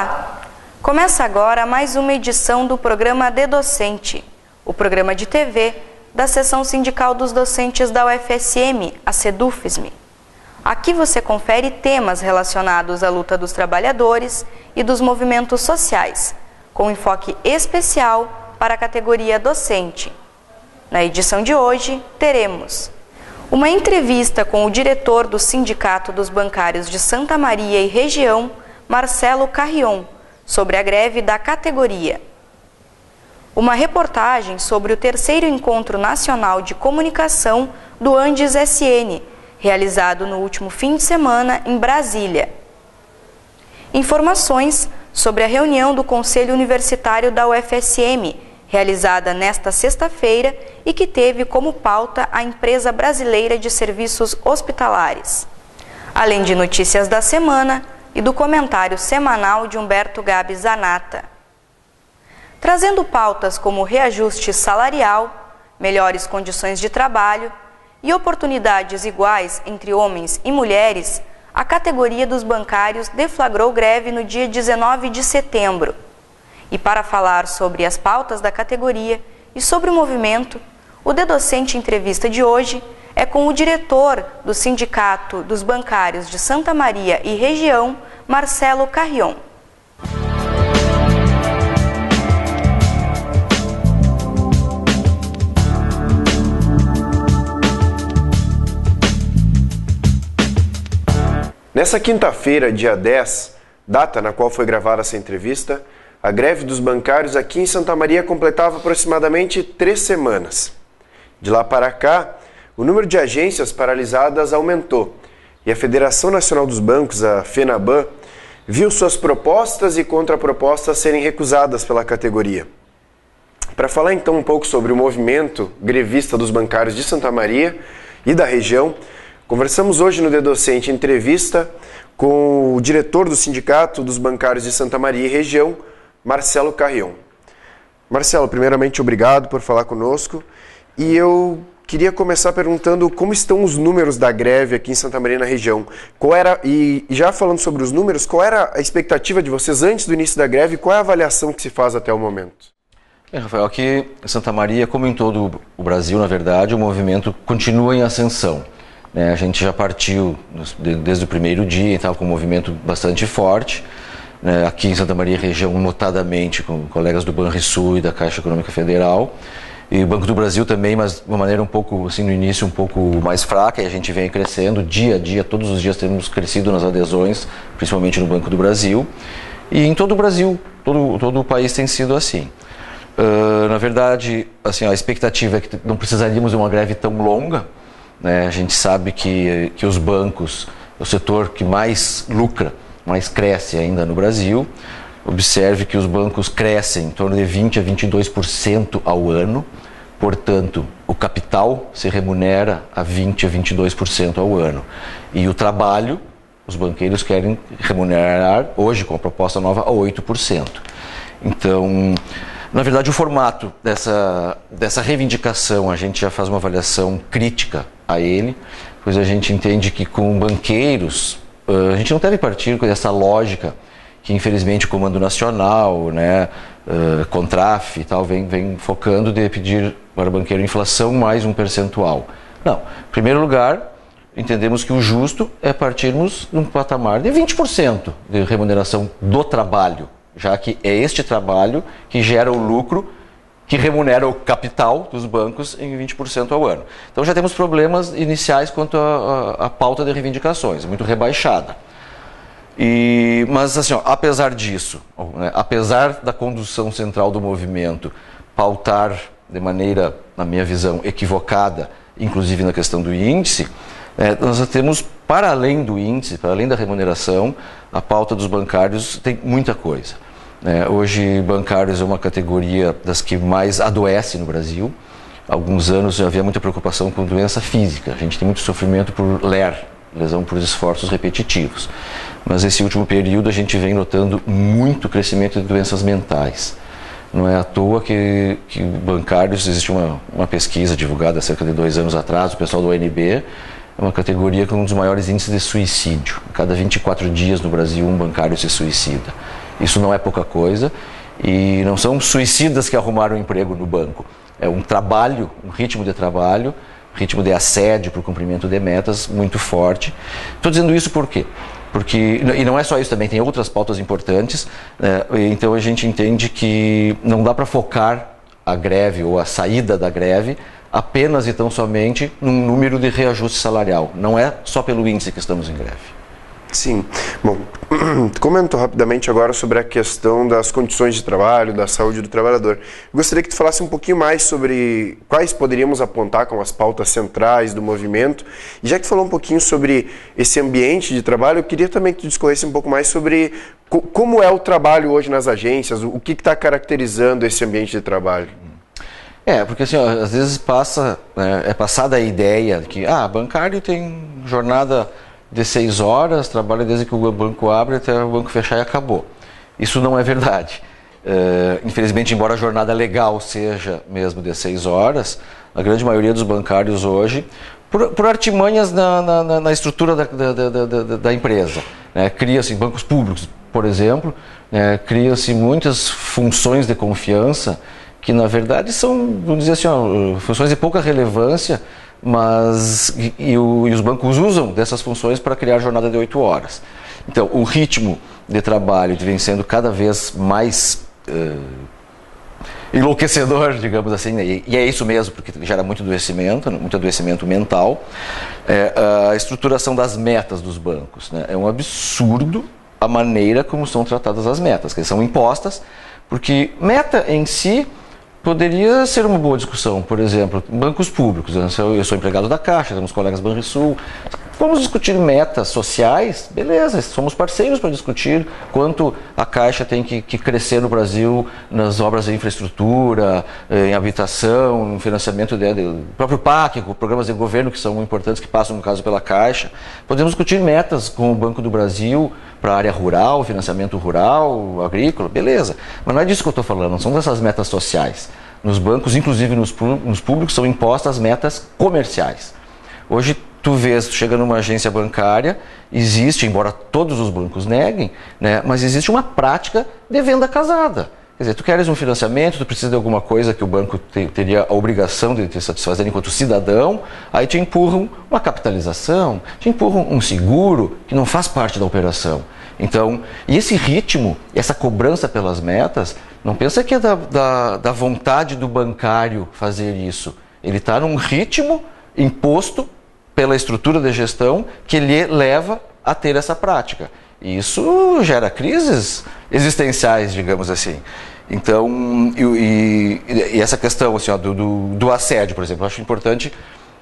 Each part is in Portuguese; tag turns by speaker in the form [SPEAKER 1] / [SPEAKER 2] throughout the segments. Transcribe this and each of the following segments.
[SPEAKER 1] Olá! Começa agora mais uma edição do programa De Docente, o programa de TV da Seção Sindical dos Docentes da UFSM, a SEDUFSM. Aqui você confere temas relacionados à luta dos trabalhadores e dos movimentos sociais, com enfoque especial para a categoria docente. Na edição de hoje, teremos uma entrevista com o diretor do Sindicato dos Bancários de Santa Maria e Região, Marcelo Carrion, sobre a greve da categoria. Uma reportagem sobre o terceiro Encontro Nacional de Comunicação do Andes SN, realizado no último fim de semana em Brasília. Informações sobre a reunião do Conselho Universitário da UFSM, realizada nesta sexta-feira e que teve como pauta a Empresa Brasileira de Serviços Hospitalares. Além de notícias da semana e do comentário semanal de Humberto Gabi Zanata. Trazendo pautas como reajuste salarial, melhores condições de trabalho e oportunidades iguais entre homens e mulheres, a categoria dos bancários deflagrou greve no dia 19 de setembro. E para falar sobre as pautas da categoria e sobre o movimento, o De Docente Entrevista de hoje é com o diretor do Sindicato dos Bancários de Santa Maria e Região, Marcelo Carrion.
[SPEAKER 2] Nessa quinta-feira, dia 10, data na qual foi gravada essa entrevista, a greve dos bancários aqui em Santa Maria completava aproximadamente 3 semanas. De lá para cá, o número de agências paralisadas aumentou e a Federação Nacional dos Bancos, a FENABAN, viu suas propostas e contrapropostas serem recusadas pela categoria. Para falar então um pouco sobre o movimento grevista dos bancários de Santa Maria e da região, conversamos hoje no De Docente Entrevista com o diretor do Sindicato dos Bancários de Santa Maria e Região, Marcelo Carrion. Marcelo, primeiramente, obrigado por falar conosco. E eu queria começar perguntando como estão os números da greve aqui em Santa Maria na região. E já falando sobre os números, qual era a expectativa de vocês antes do início da greve e qual é a avaliação que se faz até o momento?
[SPEAKER 3] Rafael, aqui em Santa Maria, como em todo o Brasil, na verdade, o movimento continua em ascensão. A gente já partiu desde o primeiro dia, estava com um movimento bastante forte. Aqui em Santa Maria região, notadamente com colegas do Banrisul e da Caixa Econômica Federal. E o Banco do Brasil também, mas de uma maneira um pouco, assim, no início um pouco mais fraca, e a gente vem crescendo dia a dia, todos os dias temos crescido nas adesões, principalmente no Banco do Brasil. E em todo o Brasil, todo o país tem sido assim. Na verdade, assim, a expectativa é que não precisaríamos de uma greve tão longa. A gente sabe que os bancos, o setor que mais lucra, mais cresce ainda no Brasil. Observe que os bancos crescem em torno de 20% a 22% ao ano, portanto, o capital se remunera a 20% a 22% ao ano. E o trabalho, os banqueiros querem remunerar, hoje com a proposta nova, a 8%. Então, na verdade, o formato dessa reivindicação, a gente já faz uma avaliação crítica a ele, pois a gente entende que com banqueiros, a gente não deve partir com essa lógica que infelizmente o Comando Nacional, Contraf e tal, vem focando de pedir para o banqueiro inflação mais um percentual. Não, em primeiro lugar, entendemos que o justo é partirmos de um patamar de 20% de remuneração do trabalho, já que é este trabalho que gera o lucro, que remunera o capital dos bancos em 20% ao ano. Então já temos problemas iniciais quanto à pauta de reivindicações, muito rebaixada. Mas, assim, apesar disso, apesar da condução central do movimento pautar de maneira, na minha visão, equivocada, inclusive na questão do índice, nós temos, para além do índice, para além da remuneração, a pauta dos bancários tem muita coisa. Hoje, bancários é uma categoria das que mais adoece no Brasil. Há alguns anos já havia muita preocupação com doença física. A gente tem muito sofrimento por LER, lesão por esforços repetitivos. Mas esse último período a gente vem notando muito crescimento de doenças mentais. Não é à toa que bancários, existe uma pesquisa divulgada há cerca de 2 anos atrás, o pessoal do ONB, é uma categoria com um dos maiores índices de suicídio. A cada 24 dias no Brasil um bancário se suicida. Isso não é pouca coisa e não são suicidas que arrumaram emprego no banco. É um trabalho, um ritmo de trabalho, ritmo de assédio para o cumprimento de metas muito forte. Estou dizendo isso por quê? Porque, e não é só isso, também tem outras pautas importantes, né? Então a gente entende que não dá para focar a greve ou a saída da greve apenas e tão somente num número de reajuste salarial. Não é só pelo índice que estamos em greve.
[SPEAKER 2] Sim. Bom, comento rapidamente agora sobre a questão das condições de trabalho, da saúde do trabalhador. Gostaria que tu falasse um pouquinho mais sobre quais poderíamos apontar como as pautas centrais do movimento. E já que tu falou um pouquinho sobre esse ambiente de trabalho, eu queria também que tu discorresse um pouco mais sobre como é o trabalho hoje nas agências, o que está caracterizando esse ambiente de trabalho.
[SPEAKER 3] Porque assim, às vezes é passada a ideia de que bancário tem jornada de 6 horas, trabalha desde que o banco abre até o banco fechar e acabou. Isso não é verdade. Infelizmente, embora a jornada legal seja mesmo de 6 horas, a grande maioria dos bancários hoje, por artimanhas na estrutura da empresa, né? Cria-se bancos públicos, por exemplo, cria-se muitas funções de confiança que na verdade são, vamos dizer assim, funções de pouca relevância, mas os bancos usam dessas funções para criar jornada de 8 horas. Então, o ritmo de trabalho vem sendo cada vez mais enlouquecedor, digamos assim, e é isso mesmo, porque gera muito adoecimento mental. A estruturação das metas dos bancos, né? É um absurdo a maneira como são tratadas as metas, que são impostas, porque meta em si poderia ser uma boa discussão. Por exemplo, bancos públicos. Eu sou empregado da Caixa, temos colegas Banrisul. Vamos discutir metas sociais? Beleza, somos parceiros para discutir quanto a Caixa tem que crescer no Brasil nas obras de infraestrutura, em habitação, no financiamento do próprio PAC, programas de governo que são importantes, que passam, no caso, pela Caixa. Podemos discutir metas com o Banco do Brasil para a área rural, financiamento rural, agrícola, beleza. Mas não é disso que eu estou falando, não são dessas metas sociais. Nos bancos, inclusive nos públicos, são impostas metas comerciais. Hoje, tu chega numa agência bancária, existe, embora todos os bancos neguem, né, mas existe uma prática de venda casada. Quer dizer, tu queres um financiamento, tu precisa de alguma coisa que o banco teria a obrigação de te satisfazer enquanto cidadão, aí te empurram uma capitalização, te empurram um seguro que não faz parte da operação. Então, e esse ritmo, essa cobrança pelas metas, não pensa que é da vontade do bancário fazer isso. Ele está num ritmo imposto pela estrutura de gestão que lhe leva a ter essa prática. E isso gera crises existenciais, digamos assim. Então, e essa questão assim, do assédio, por exemplo, eu acho importante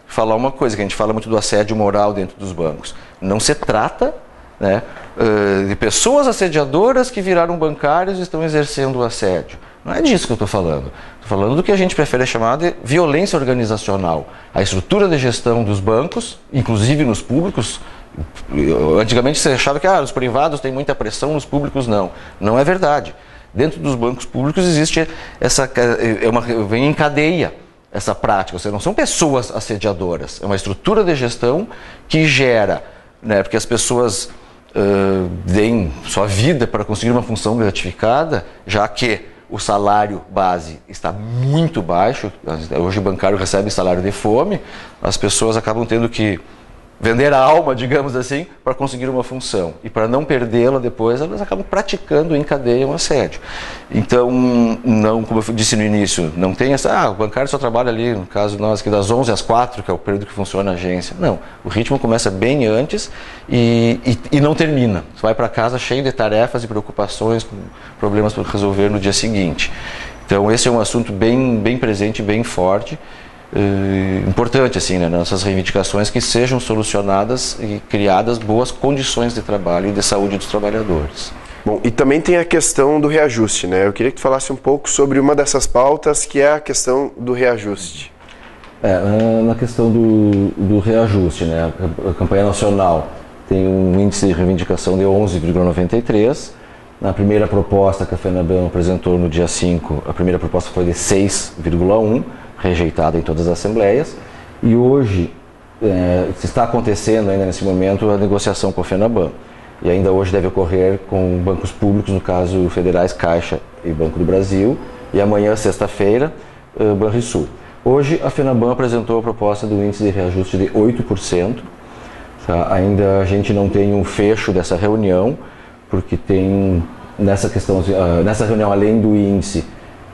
[SPEAKER 3] falar uma coisa, que a gente fala muito do assédio moral dentro dos bancos. Não se trata, né, de pessoas assediadoras que viraram bancários e estão exercendo o assédio. Não é disso que eu estou falando. Estou falando do que a gente prefere chamar de violência organizacional. A estrutura de gestão dos bancos, inclusive nos públicos, antigamente você achava que os privados têm muita pressão, nos públicos não. Não é verdade. Dentro dos bancos públicos existe vem em cadeia essa prática. Ou seja, não são pessoas assediadoras, é uma estrutura de gestão que gera, né, porque as pessoas deem sua vida para conseguir uma função gratificada, já que o salário base está muito baixo. Hoje o bancário recebe salário de fome, as pessoas acabam tendo que vender a alma, digamos assim, para conseguir uma função. E para não perdê-la depois, elas acabam praticando em cadeia um assédio. Então, não, como eu disse no início, não tem essa, o bancário só trabalha ali, no caso nós, que das 11 às 4, que é o período que funciona a agência. Não, o ritmo começa bem antes e não termina. Você vai para casa cheio de tarefas e preocupações, com problemas para resolver no dia seguinte. Então, esse é um assunto bem presente, bem forte. Importante assim, né, nossas reivindicações, que sejam solucionadas e criadas boas condições de trabalho e de saúde dos trabalhadores.
[SPEAKER 2] Bom, e também tem a questão do reajuste, né? Eu queria que tu falasse um pouco sobre uma dessas pautas, que é a questão do reajuste.
[SPEAKER 3] Na questão do reajuste, né, a campanha nacional tem um índice de reivindicação de 11,93. Na primeira proposta que a FENABAN apresentou no dia 5, a primeira proposta foi de 6,1, rejeitada em todas as assembleias, e hoje está acontecendo ainda nesse momento a negociação com a FENABAN. e ainda hoje deve ocorrer com bancos públicos, no caso federais, Caixa e Banco do Brasil, e amanhã, sexta-feira, Banrisul. Hoje a FENABAN apresentou a proposta do índice de reajuste de 8%. Tá? Ainda a gente não tem um fecho dessa reunião, porque tem nessa reunião, além do índice,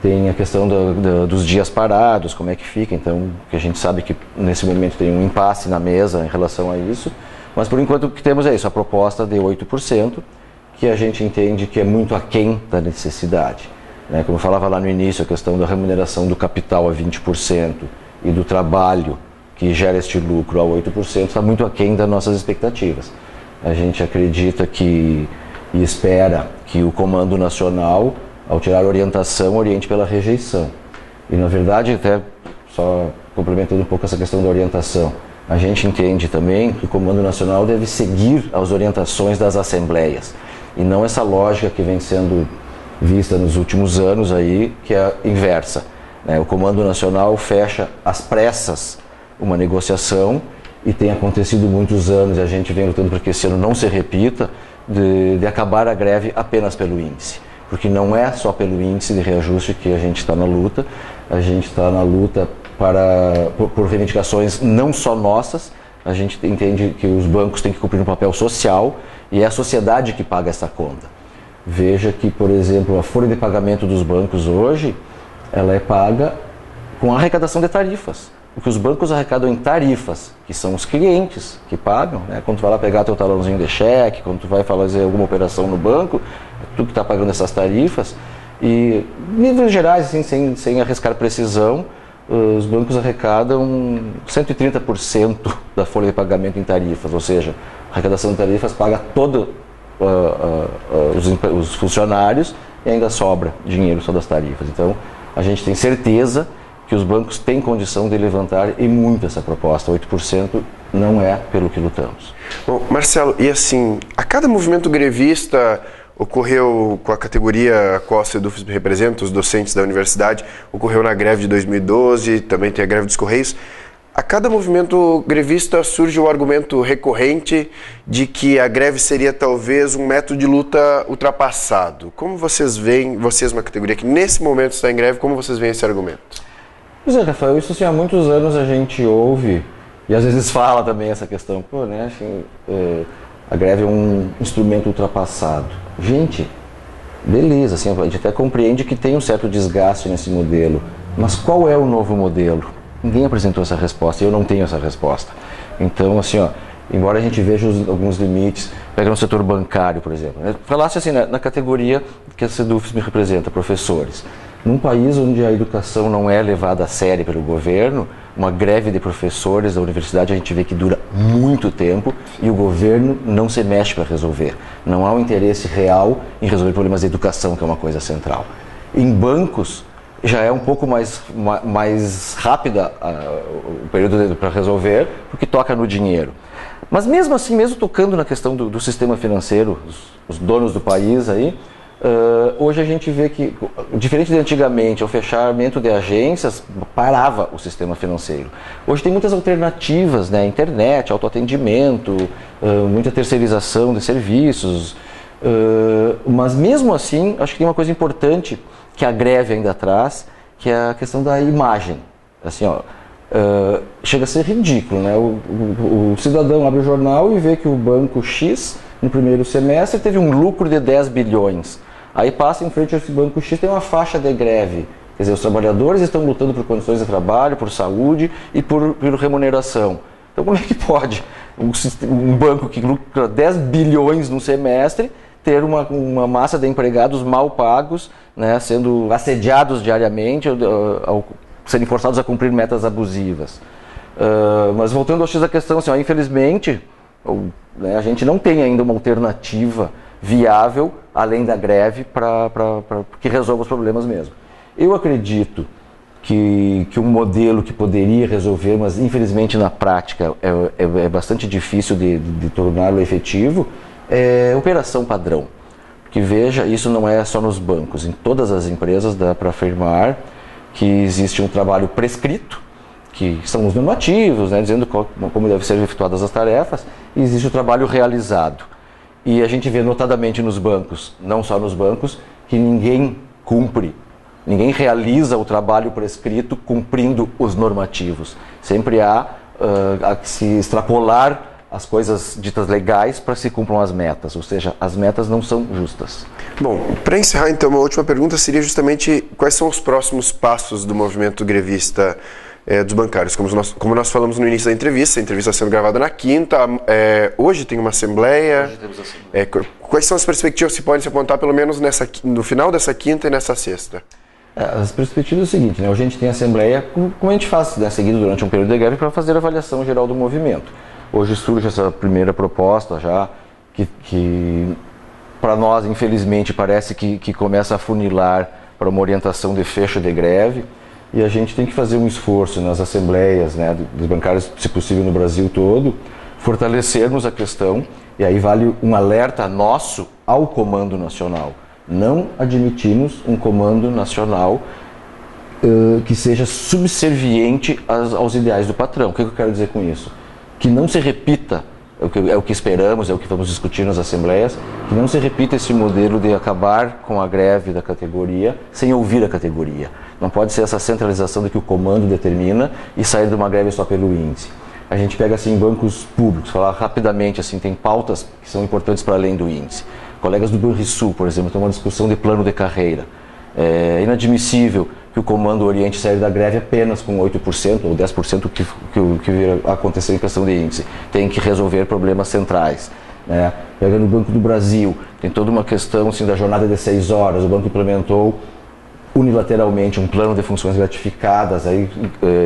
[SPEAKER 3] tem a questão dos dias parados, como é que fica. Então, que a gente sabe que nesse momento tem um impasse na mesa em relação a isso. Mas por enquanto o que temos é isso, a proposta de 8%, que a gente entende que é muito aquém da necessidade. Né? Como eu falava lá no início, a questão da remuneração do capital a 20% e do trabalho que gera este lucro a 8% está muito aquém das nossas expectativas. A gente acredita e espera que o Comando Nacional, ao tirar a orientação, oriente pela rejeição. E na verdade, até só complementando um pouco essa questão da orientação, a gente entende também que o Comando Nacional deve seguir as orientações das assembleias e não essa lógica que vem sendo vista nos últimos anos aí, que é a inversa. Né? O Comando Nacional fecha às pressas uma negociação e tem acontecido muitos anos, e a gente vem lutando para que esse ano não se repita, de acabar a greve apenas pelo índice. Porque não é só pelo índice de reajuste que a gente está na luta, a gente está na luta por reivindicações não só nossas, a gente entende que os bancos têm que cumprir um papel social e é a sociedade que paga essa conta. Veja que, por exemplo, a folha de pagamento dos bancos hoje, ela é paga com a arrecadação de tarifas. O que os bancos arrecadam em tarifas, que são os clientes que pagam, né? Quando tu vai lá pegar teu talãozinho de cheque, quando tu vai fazer alguma operação no banco, tu que está pagando essas tarifas. E, em níveis gerais, assim, sem arriscar precisão, os bancos arrecadam 130% da folha de pagamento em tarifas, ou seja, a arrecadação de tarifas paga todos os funcionários e ainda sobra dinheiro só das tarifas. Então, a gente tem certeza que os bancos têm condição de levantar e muito essa proposta. 8% não é pelo que lutamos.
[SPEAKER 2] Bom, Marcelo, e assim, a cada movimento grevista ocorreu com a categoria a qual a SEDUFES representa, os docentes da universidade, ocorreu na greve de 2012, também tem a greve dos Correios. A cada movimento grevista surge o argumento recorrente de que a greve seria talvez um método de luta ultrapassado. Como vocês veem, vocês, uma categoria que nesse momento está em greve, como vocês veem esse argumento?
[SPEAKER 3] Pois é, Rafael, isso assim, há muitos anos a gente ouve e às vezes fala também essa questão, pô, né, assim, a greve é um instrumento ultrapassado. Gente, beleza, assim, a gente até compreende que tem um certo desgaste nesse modelo, mas qual é o novo modelo? Ninguém apresentou essa resposta e eu não tenho essa resposta. Então, assim, ó, embora a gente veja alguns limites, pega no setor bancário, por exemplo, né? Falasse assim, na categoria que a SEDUFES me representa, professores. Num país onde a educação não é levada a sério pelo governo, uma greve de professores da universidade a gente vê que dura muito tempo e o governo não se mexe para resolver. Não há um interesse real em resolver problemas de educação, que é uma coisa central. Em bancos, já é um pouco mais rápida o período para resolver, porque toca no dinheiro. Mas mesmo assim, mesmo tocando na questão do sistema financeiro, os donos do país aí, hoje a gente vê que, diferente de antigamente, o fechamento de agências parava o sistema financeiro. Hoje tem muitas alternativas, né? Internet, autoatendimento, muita terceirização de serviços, mas mesmo assim, acho que tem uma coisa importante que a greve ainda traz, que é a questão da imagem. Assim, ó, chega a ser ridículo, né? O cidadão abre o jornal e vê que o banco X, no primeiro semestre, teve um lucro de 10 bilhões. Aí passa em frente a esse banco X, tem uma faixa de greve. Quer dizer, os trabalhadores estão lutando por condições de trabalho, por saúde e por remuneração. Então como é que pode um banco que lucra 10 bilhões no semestre ter uma massa de empregados mal pagos, né, sendo assediados diariamente, serem forçados a cumprir metas abusivas? Mas voltando ao X da questão, assim, ó, infelizmente, né, a gente não tem ainda uma alternativa viável, além da greve, para que resolva os problemas mesmo. Eu acredito que um modelo que poderia resolver, mas infelizmente na prática é bastante difícil de torná-lo efetivo, é operação padrão. Porque veja, isso não é só nos bancos, em todas as empresas dá para afirmar que existe um trabalho prescrito, que são os normativos, né, dizendo como devem ser efetuadas as tarefas, e existe o trabalho realizado. e a gente vê notadamente nos bancos, não só nos bancos, que ninguém cumpre, ninguém realiza o trabalho prescrito cumprindo os normativos. Sempre há que se extrapolar as coisas ditas legais para que se cumpram as metas, ou seja, as metas não são justas.
[SPEAKER 2] Bom, para encerrar então, uma última pergunta seria justamente quais são os próximos passos do movimento grevista dos bancários. Como nós falamos no início da entrevista, a entrevista sendo gravada na quinta, hoje tem uma assembleia.
[SPEAKER 3] Hoje temos assembleia.
[SPEAKER 2] Quais são as perspectivas que podem se apontar pelo menos no final dessa quinta e nessa sexta?
[SPEAKER 3] As perspectivas é o seguinte, né? Hoje a gente tem assembleia, como a gente faz, né, seguido durante um período de greve, para fazer a avaliação geral do movimento. Hoje surge essa primeira proposta já, que para nós, infelizmente, parece que começa a funilar para uma orientação de fecho de greve, e a gente tem que fazer um esforço nas assembleias, né, dos bancários, se possível no Brasil todo, fortalecermos a questão, e aí vale um alerta nosso ao Comando Nacional. Não admitimos um Comando Nacional que seja subserviente aos ideais do patrão. O que eu quero dizer com isso? Que não se repita, é o que esperamos, é o que vamos discutir nas assembleias, que não se repita esse modelo de acabar com a greve da categoria sem ouvir a categoria. Não pode ser essa centralização de que o comando determina e sair de uma greve só pelo índice. A gente pega assim bancos públicos, falar rapidamente, assim, tem pautas que são importantes para além do índice. Colegas do Banrisul, por exemplo, tem uma discussão de plano de carreira. É inadmissível que o comando oriente sair da greve apenas com 8% ou 10% que acontecer em questão de índice. Tem que resolver problemas centrais. Né? Pega no Banco do Brasil, tem toda uma questão assim, da jornada de 6 horas, o banco implementou unilateralmente um plano de funções gratificadas, aí,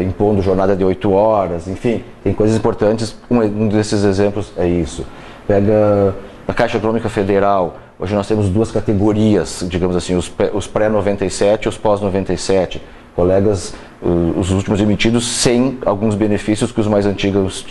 [SPEAKER 3] impondo jornada de 8 horas, enfim, tem coisas importantes, um desses exemplos é isso. Pega a Caixa Econômica Federal, hoje nós temos 2 categorias, digamos assim, os pré-97 e os pós-97, colegas, os últimos emitidos, sem alguns benefícios que os mais antigos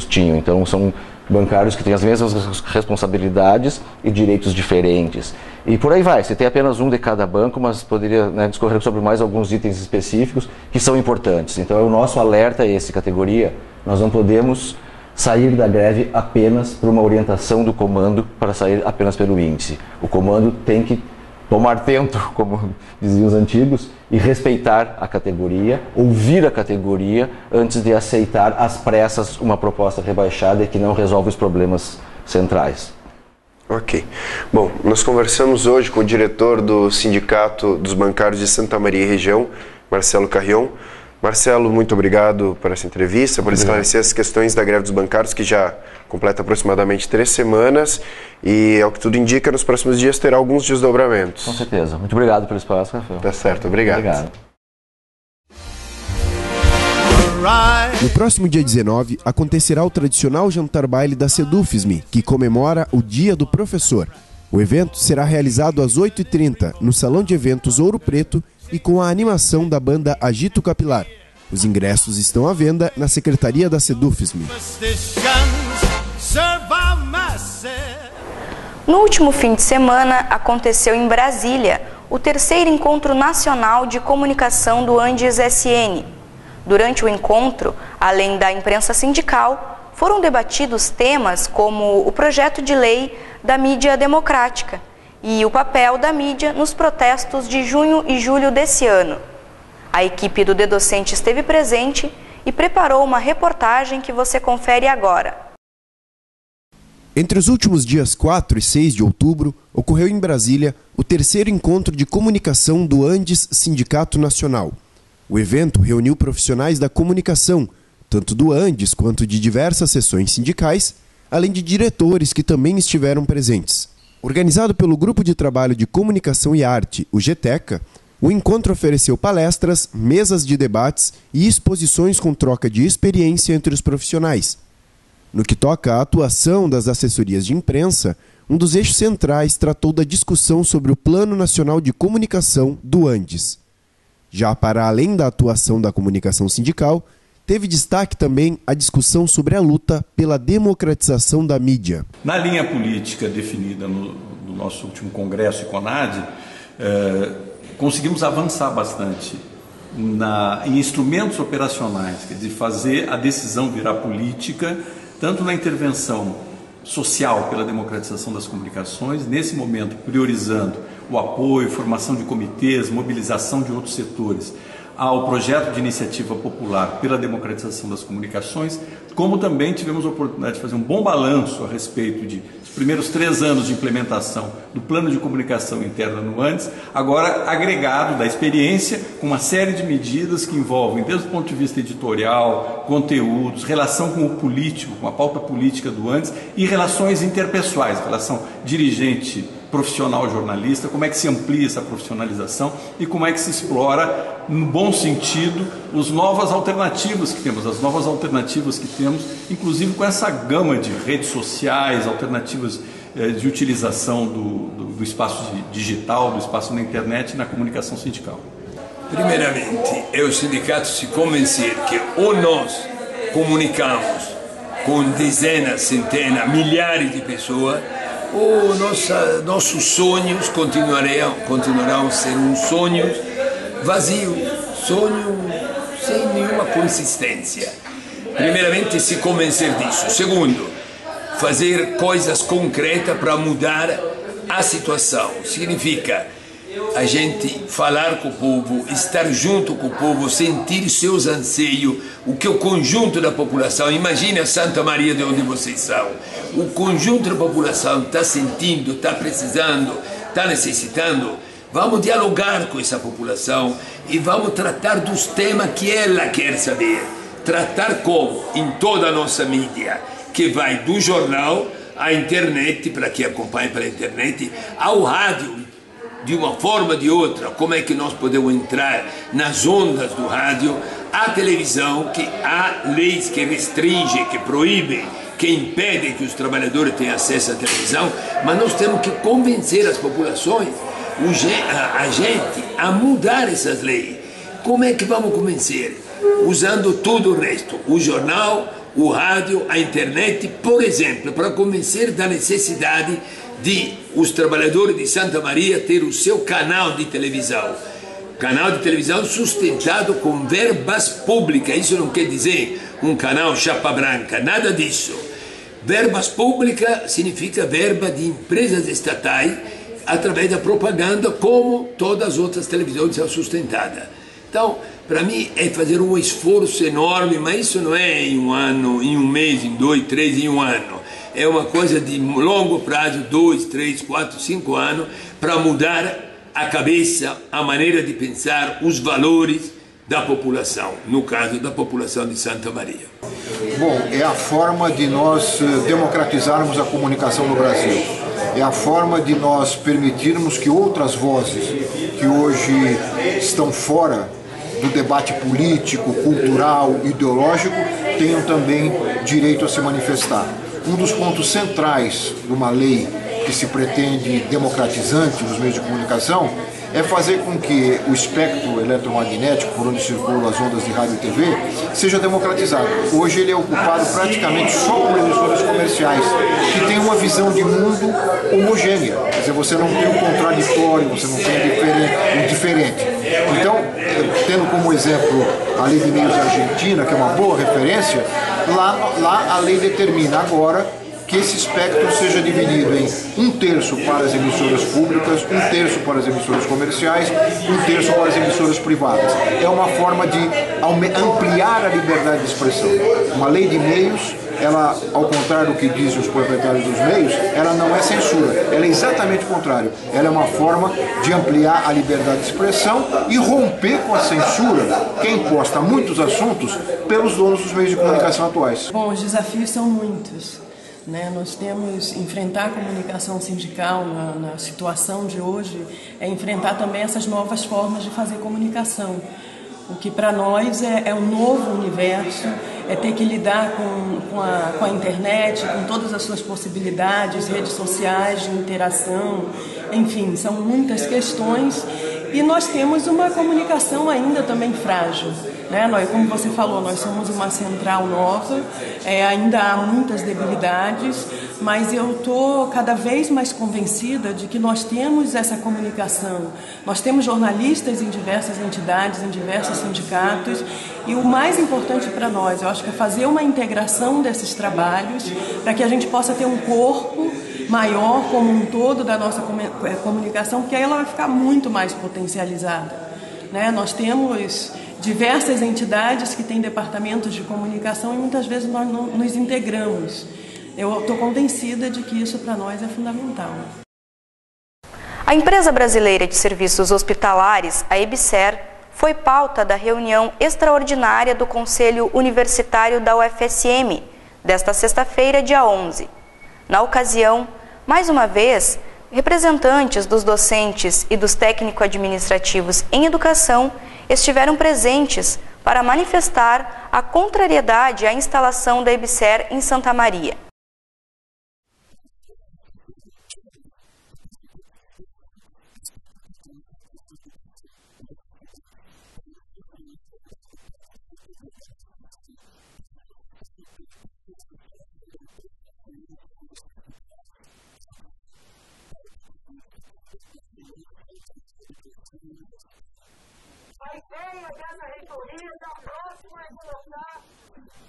[SPEAKER 3] tinham, então são bancários que têm as mesmas responsabilidades e direitos diferentes. E por aí vai, você tem apenas um de cada banco, mas poderia, né, discorrer sobre mais alguns itens específicos que são importantes. Então o nosso alerta é esse, categoria, nós não podemos sair da greve apenas por uma orientação do comando para sair apenas pelo índice. O comando tem que tomar tento, como diziam os antigos, e respeitar a categoria, ouvir a categoria antes de aceitar às pressas uma proposta rebaixada e que não resolve os problemas centrais.
[SPEAKER 2] Ok. Bom, nós conversamos hoje com o diretor do Sindicato dos Bancários de Santa Maria e Região, Marcelo Carrion. Marcelo, muito obrigado por essa entrevista, por esclarecer as questões da greve dos bancários, que já completa aproximadamente 3 semanas e, ao que tudo indica, nos próximos dias terá alguns desdobramentos.
[SPEAKER 3] Com certeza. Muito obrigado pelo espaço, Rafael.
[SPEAKER 2] Tá certo, obrigado.
[SPEAKER 3] Obrigado.
[SPEAKER 4] No próximo dia 19, acontecerá o tradicional jantar-baile da Sedufisme, que comemora o Dia do Professor. O evento será realizado às 8h30, no Salão de Eventos Ouro Preto, e com a animação da banda Agito Capilar. Os ingressos estão à venda na Secretaria da Sedufisme.
[SPEAKER 1] No último fim de semana, aconteceu em Brasília o 3º Encontro Nacional de Comunicação do Andes-SN. Durante o encontro, além da imprensa sindical, foram debatidos temas como o projeto de lei da mídia democrática e o papel da mídia nos protestos de junho e julho desse ano. A equipe do The Docente esteve presente e preparou uma reportagem que você confere agora.
[SPEAKER 4] Entre os últimos dias 4 e 6 de outubro, ocorreu em Brasília o 3º Encontro de Comunicação do Andes Sindicato Nacional. O evento reuniu profissionais da comunicação, tanto do Andes quanto de diversas seções sindicais, além de diretores que também estiveram presentes. Organizado pelo Grupo de Trabalho de Comunicação e Arte, o GTECA, o encontro ofereceu palestras, mesas de debates e exposições com troca de experiência entre os profissionais. No que toca à atuação das assessorias de imprensa, um dos eixos centrais tratou da discussão sobre o Plano Nacional de Comunicação do Andes. Já para além da atuação da comunicação sindical, teve destaque também a discussão sobre a luta pela democratização da mídia.
[SPEAKER 5] Na linha política definida no nosso último congresso e CONAD, conseguimos avançar bastante em instrumentos operacionais, quer dizer, fazer a decisão virar política, tanto na intervenção social pela democratização das comunicações, nesse momento priorizando o apoio, formação de comitês, mobilização de outros setores ao projeto de iniciativa popular pela democratização das comunicações, como também tivemos a oportunidade de fazer um bom balanço a respeito dos primeiros 3 anos de implementação do plano de comunicação interna no ANDES, agora agregado da experiência com uma série de medidas que envolvem, desde o ponto de vista editorial, conteúdos, relação com o político, com a pauta política do ANDES e relações interpessoais, relação dirigente profissional jornalista, como é que se amplia essa profissionalização e como é que se explora, no bom sentido, as novas alternativas que temos, inclusive com essa gama de redes sociais, alternativas de utilização do espaço digital, do espaço na internet e na comunicação sindical.
[SPEAKER 6] Primeiramente, é o sindicato se convencer que ou nós comunicamos com dezenas, centenas, milhares de pessoas, ou nossos sonhos continuarão a ser sonhos vazios, sonhos sem nenhuma consistência. Primeiramente, se convencer disso. Segundo, fazer coisas concretas para mudar a situação. Significa a gente falar com o povo, estar junto com o povo, sentir seus anseios, o que o conjunto da população, imagine a Santa Maria de onde vocês são, o conjunto da população está sentindo, está precisando, está necessitando. Vamos dialogar com essa população e vamos tratar dos temas que ela quer saber. Tratar como? Em toda a nossa mídia, que vai do jornal à internet, para quem acompanha pela internet, ao rádio, de uma forma ou de outra, como é que nós podemos entrar nas ondas do rádio, a televisão, que há leis que restringem, que proíbem, que impedem que os trabalhadores tenham acesso à televisão, mas nós temos que convencer as populações, a gente, a mudar essas leis. Como é que vamos convencer? Usando tudo o resto, o jornal, o rádio, a internet, por exemplo, para convencer da necessidade de os trabalhadores de Santa Maria ter o seu canal de televisão. Canal de televisão sustentado com verbas públicas. Isso não quer dizer um canal chapa branca, nada disso. Verbas públicas significa verba de empresas estatais através da propaganda, como todas as outras televisões são sustentadas. Então, para mim é fazer um esforço enorme, mas isso não é em um ano, em um mês, em 2, 3, em um ano. É uma coisa de longo prazo, 2, 3, 4, 5 anos, para mudar a cabeça, a maneira de pensar, os valores da população, no caso da população de Santa Maria.
[SPEAKER 7] Bom, é a forma de nós democratizarmos a comunicação no Brasil. É a forma de nós permitirmos que outras vozes que hoje estão fora do debate político, cultural, ideológico, tenham também direito a se manifestar. Um dos pontos centrais de uma lei que se pretende democratizante dos meios de comunicação é fazer com que o espectro eletromagnético, por onde circulam as ondas de rádio e TV, seja democratizado. Hoje ele é ocupado praticamente só por emissoras comerciais, que têm uma visão de mundo homogênea. Quer dizer, você não tem o contraditório, você não tem o diferente. Então, tendo como exemplo a Lei de Meios Argentina, que é uma boa referência, lá a lei determina agora que esse espectro seja dividido em 1/3 para as emissoras públicas, 1/3 para as emissoras comerciais, 1/3 para as emissoras privadas. É uma forma de ampliar a liberdade de expressão. Uma lei de meios, ela, ao contrário do que dizem os proprietários dos meios, ela não é censura, ela é exatamente o contrário. Ela é uma forma de ampliar a liberdade de expressão e romper com a censura que é imposta a muitos assuntos pelos donos dos meios de comunicação atuais.
[SPEAKER 8] Bom, os desafios são muitos. Nós temos enfrentar a comunicação sindical na situação de hoje, é enfrentar também essas novas formas de fazer comunicação. O que para nós é um novo universo, é ter que lidar com a internet, com todas as suas possibilidades, redes sociais de interação, enfim, são muitas questões E nós temos uma comunicação ainda também frágil, né? Nós, como você falou, nós somos uma central nova, ainda há muitas debilidades, mas eu estou cada vez mais convencida de que nós temos essa comunicação. Nós temos jornalistas em diversas entidades, em diversos sindicatos, e o mais importante para nós, eu acho que é fazer uma integração desses trabalhos para que a gente possa ter um corpo maior como um todo da nossa comunicação, porque aí ela vai ficar muito mais potencializada, né? Nós temos diversas entidades que têm departamentos de comunicação e muitas vezes nós não nos integramos. Eu estou convencida de que isso para nós é fundamental.
[SPEAKER 1] A Empresa Brasileira de Serviços Hospitalares, a EBSER, foi pauta da reunião extraordinária do Conselho Universitário da UFSM, desta sexta-feira, dia 11. Na ocasião, mais uma vez, representantes dos docentes e dos técnico-administrativos em educação estiveram presentes para manifestar a contrariedade à instalação da EBSER em Santa Maria.
[SPEAKER 9] A ideia dessa reitoria da próxima é colocar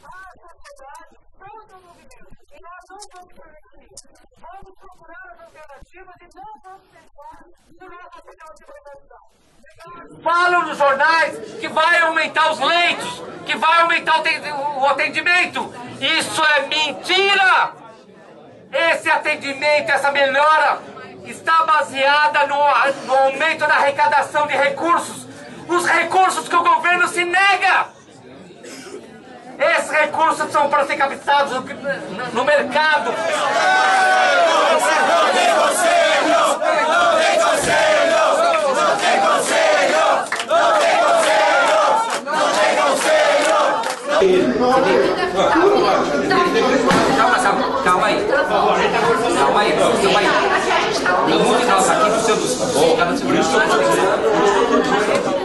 [SPEAKER 9] a sociedade todo o movimento. E nós não vamos permitir. Vamos procurar as alternativas e não vamos pensar no nosso opinião de privatização. Falam nos jornais que vai aumentar os leitos, que vai aumentar o atendimento. Isso é mentira! Esse atendimento, essa melhora, está baseada no aumento da arrecadação de recursos. Os recursos que o governo se nega. Esses recursos são para ser captados no mercado. Não tem conselho! Não tem conselho! Não tem conselho! Não tem conselho! Não tem conselho! Calma aí. Calma aí. Vamos de nós aqui do seu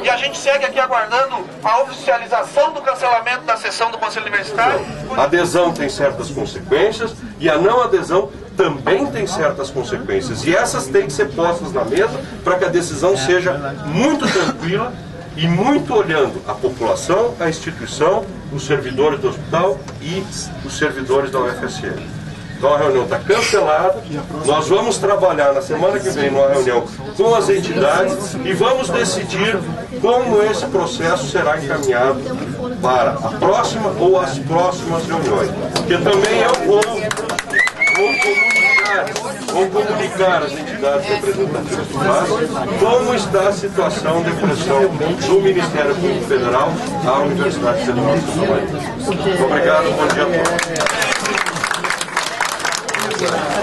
[SPEAKER 9] E a gente segue aqui aguardando a oficialização do cancelamento da sessão do Conselho Universitário.
[SPEAKER 10] A adesão tem certas consequências e a não adesão também tem certas consequências. E essas têm que ser postas na mesa para que a decisão seja muito tranquila e muito olhando a população, a instituição, os servidores do hospital e os servidores da UFSM. Então a reunião está cancelada, nós vamos trabalhar na semana que vem numa reunião com as entidades e vamos decidir como esse processo será encaminhado para a próxima ou as próximas reuniões. Porque também eu vou comunicar às entidades representativas do BAS como está a situação de pressão do Ministério Público Federal à Universidade Federal de Santa Maria. Muito obrigado, bom dia a todos.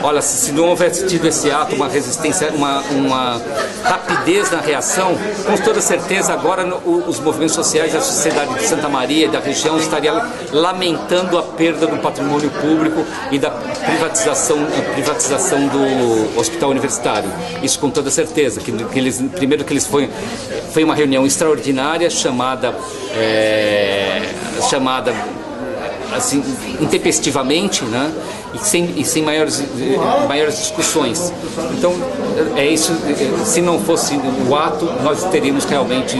[SPEAKER 11] Olha, se não houvesse tido esse ato, uma resistência, uma rapidez na reação, com toda certeza agora os movimentos sociais da sociedade de Santa Maria e da região estariam lamentando a perda do patrimônio público e da privatização do hospital universitário. Isso com toda certeza. Foi uma reunião extraordinária chamada assim, intempestivamente, né? E sem maiores discussões. Então, é isso. Se não fosse o ato, nós teríamos realmente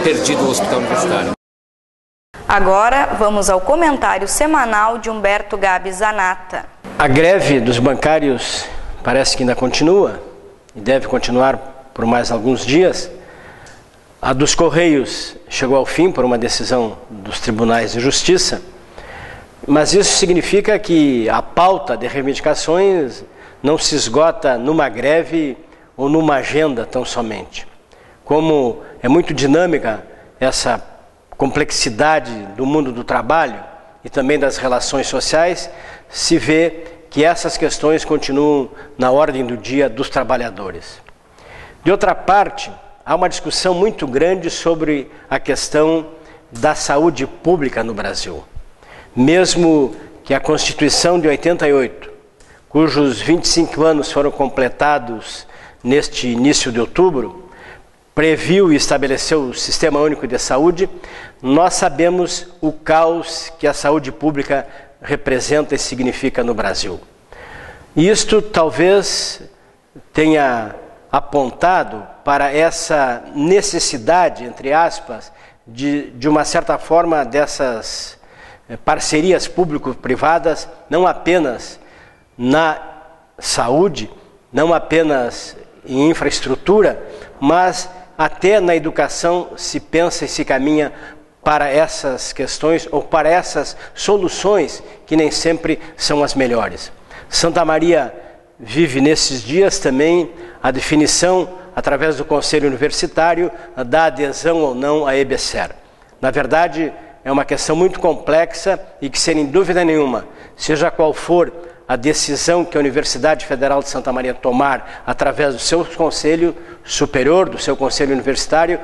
[SPEAKER 11] perdido o hospital universitário.
[SPEAKER 1] Agora, vamos ao comentário semanal de Humberto Gabi Zanata.
[SPEAKER 12] A greve dos bancários parece que ainda continua e deve continuar por mais alguns dias. A dos Correios chegou ao fim por uma decisão dos tribunais de justiça. Mas isso significa que a pauta de reivindicações não se esgota numa greve ou numa agenda tão somente. Como é muito dinâmica essa complexidade do mundo do trabalho e também das relações sociais, se vê que essas questões continuam na ordem do dia dos trabalhadores. De outra parte, há uma discussão muito grande sobre a questão da saúde pública no Brasil. Mesmo que a Constituição de 88, cujos 25 anos foram completados neste início de outubro, previu e estabeleceu o Sistema Único de Saúde, nós sabemos o caos que a saúde pública representa e significa no Brasil. Isto talvez tenha apontado para essa necessidade, entre aspas, de uma certa forma dessas parcerias público-privadas, não apenas na saúde, não apenas em infraestrutura, mas até na educação se pensa e se caminha para essas questões ou para essas soluções que nem sempre são as melhores. Santa Maria vive nesses dias também a definição, através do Conselho Universitário, da adesão ou não à EBSER. Na verdade, é uma questão muito complexa e que, sem dúvida nenhuma, seja qual for a decisão que a Universidade Federal de Santa Maria tomar através do seu Conselho Superior, do seu Conselho Universitário,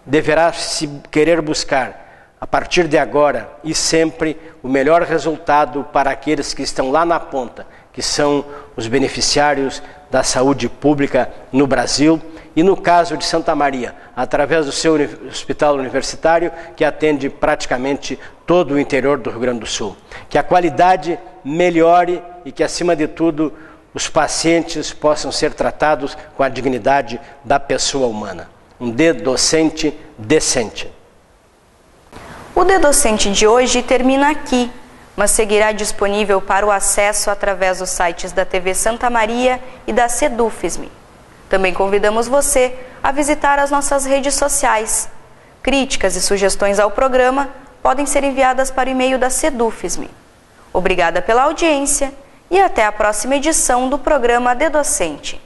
[SPEAKER 12] deverá se querer buscar, a partir de agora e sempre, o melhor resultado para aqueles que estão lá na ponta, que são os beneficiários da saúde pública no Brasil e, no caso de Santa Maria, através do seu hospital universitário, que atende praticamente todo o interior do Rio Grande do Sul. Que a qualidade melhore e que, acima de tudo, os pacientes possam ser tratados com a dignidade da pessoa humana. Um D-Docente decente.
[SPEAKER 1] O D-Docente de hoje termina aqui, mas seguirá disponível para o acesso através dos sites da TV Santa Maria e da Sedufisme. Também convidamos você a visitar as nossas redes sociais. Críticas e sugestões ao programa podem ser enviadas para o e-mail da Sedufisme. Obrigada pela audiência e até a próxima edição do programa D-Docente.